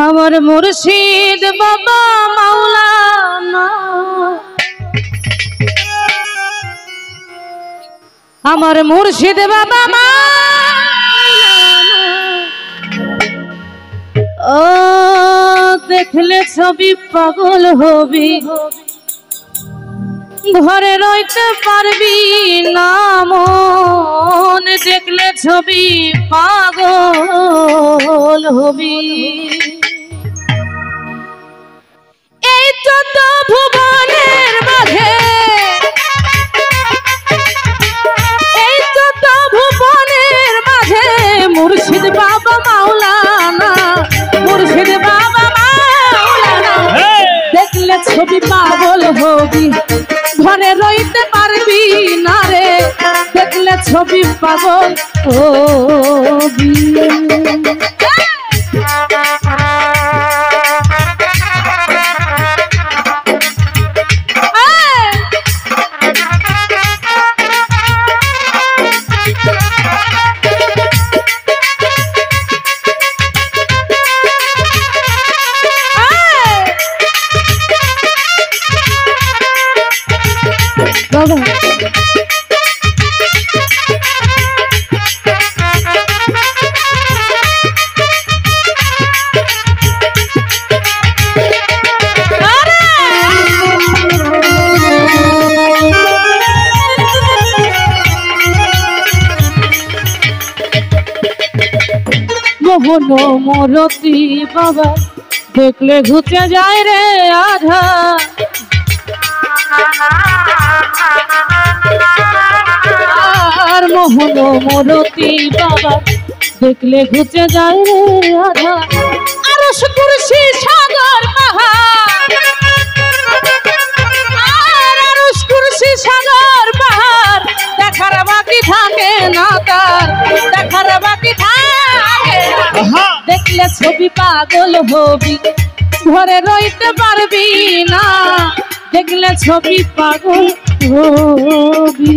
আমার মুর্শিদ বাবা মাওলানা, আমার মুর্শিদ বাবা মাওলানা, ও দেখলে ছবি পাগল হবি, ঘরে রইতে পারবি না মন, দেখলে ছবি পাগল হবি। এই চোদ্দ ভুবনের মাঝে, এই চোদ্দ ভুবনের মাঝে মুর্শিদ বাবা মাওলানা, মুর্শিদ বাবা মাওলানা, দেখলে ছবি পাগল হবি, ঘরে রইতে পারবি না রে, দেখলে ছবি পাগল হবি। মোহন মরতি বাবা দেখলে ঘুচে যায় রে আধা, আর মোহন মরতি বাবা দেখলে ঘুচে যায় রে আধা। আরশ কুরসি সাগর পাহাড়, আর আরশ কুরসি সাগর পাহাড় দেখার বাকি থাকে না তার, দেখার বাকি থাকে না, দেখলে ছবি পাগল হবি, ঘরে রইতে পারবি না, দেখলে ছবি পাগল হবি।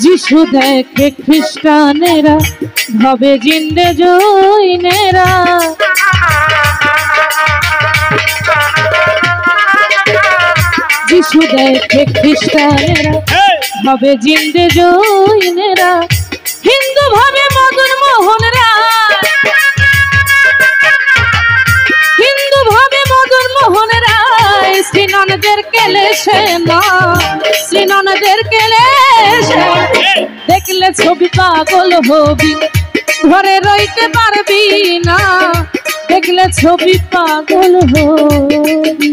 যিশু দেখে খ্রিস্টানেরা ভাবে জিন্দে জৈনেরা, যিশু দেখে খ্রিস্টানেরা ভাবে জিন্দে জৈনেরা, হিন্দু ভাবে মদন মোহন রায়, হিন্দু ভাবে মদন মোহন রায়, শ্রীননদের কেলেশে না, শ্রীননদের কেলেশে, দেখলে ছবি পাগল হবি, ঘরে রইতে পারবি না, দেখলে ছবি পাগল হবি।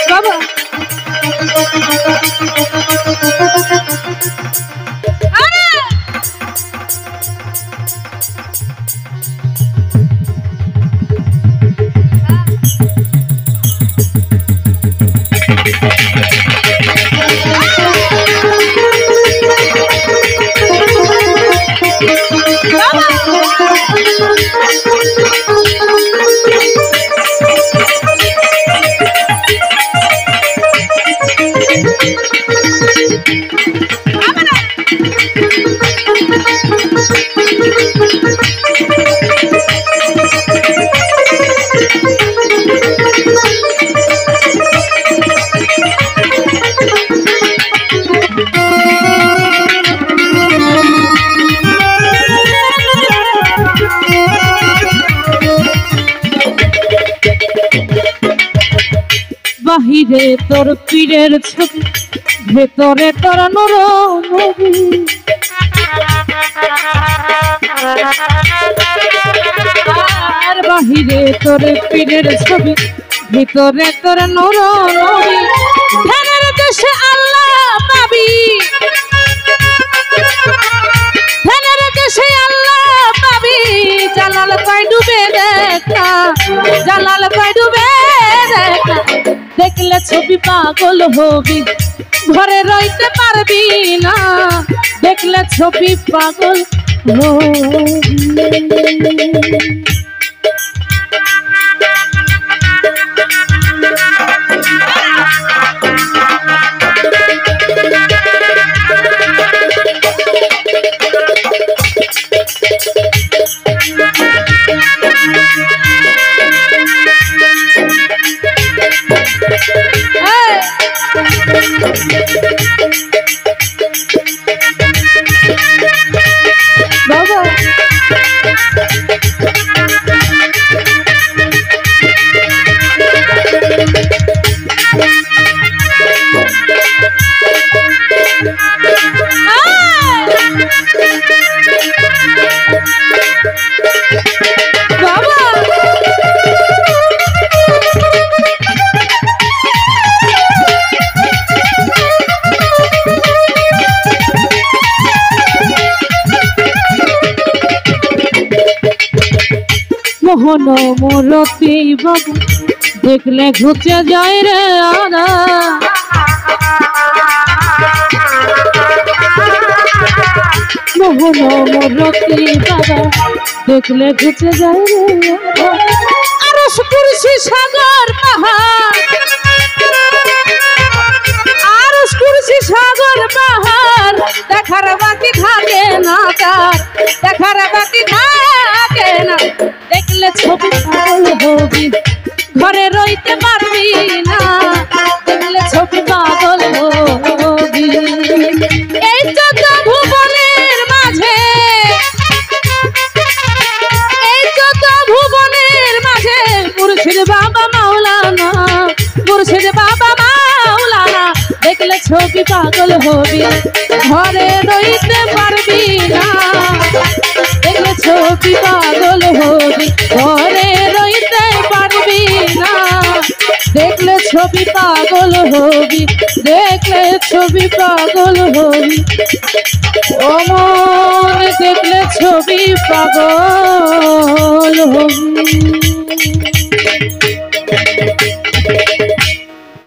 বাবা বাহিরে তোর পীরের ছবি, ভেতরে তোর নূর নবী, আর বাহিরে তোর পীরের ছবি, ভিতরে তোর নূর নবী ধ্যানের দেশে আল্লাহ পাবি ধ্যানের দেশে আল্লাহ পাবি জালাল পায় ডুবে দেখা জালাল পায় ডুবে দেখা দেখলে ছবি পাগল হবি ঘরে রইতে পারবি না দেখলে ছবি পাগল বাবা মোহন মূরতি বাবু দেখলে ঘুচে যায় রে আরা মোহন মূরতি বাবা দেখলে ঘুচে যায় রে আরশ কুরসি সাগর পাহাড় আরশ কুরসি সাগর পাহাড় দেখার বাকি থাকে না তার দেখার বাকি থাকে না দেখলে ছবি পাগল হবি ঘরে রইতে পারবি না দেখলে ছবি পাগল হবি এই যত ভুবনের মাঝে এই যত ভুবনের মাঝে মুর্শিদ বাবা মাওলানা মুর্শিদ বাবা মাওলানা দেখলে ছবি পাগল হবি ঘরে রইতে পারবি না দেখলে ছবি পাগল হবি ঘরে রইতে পারবি না দেখলে ছবি পাগল হবি দেখলে ছবি পাগল হবি ও মন দেখলে ছবি পাগল হবি।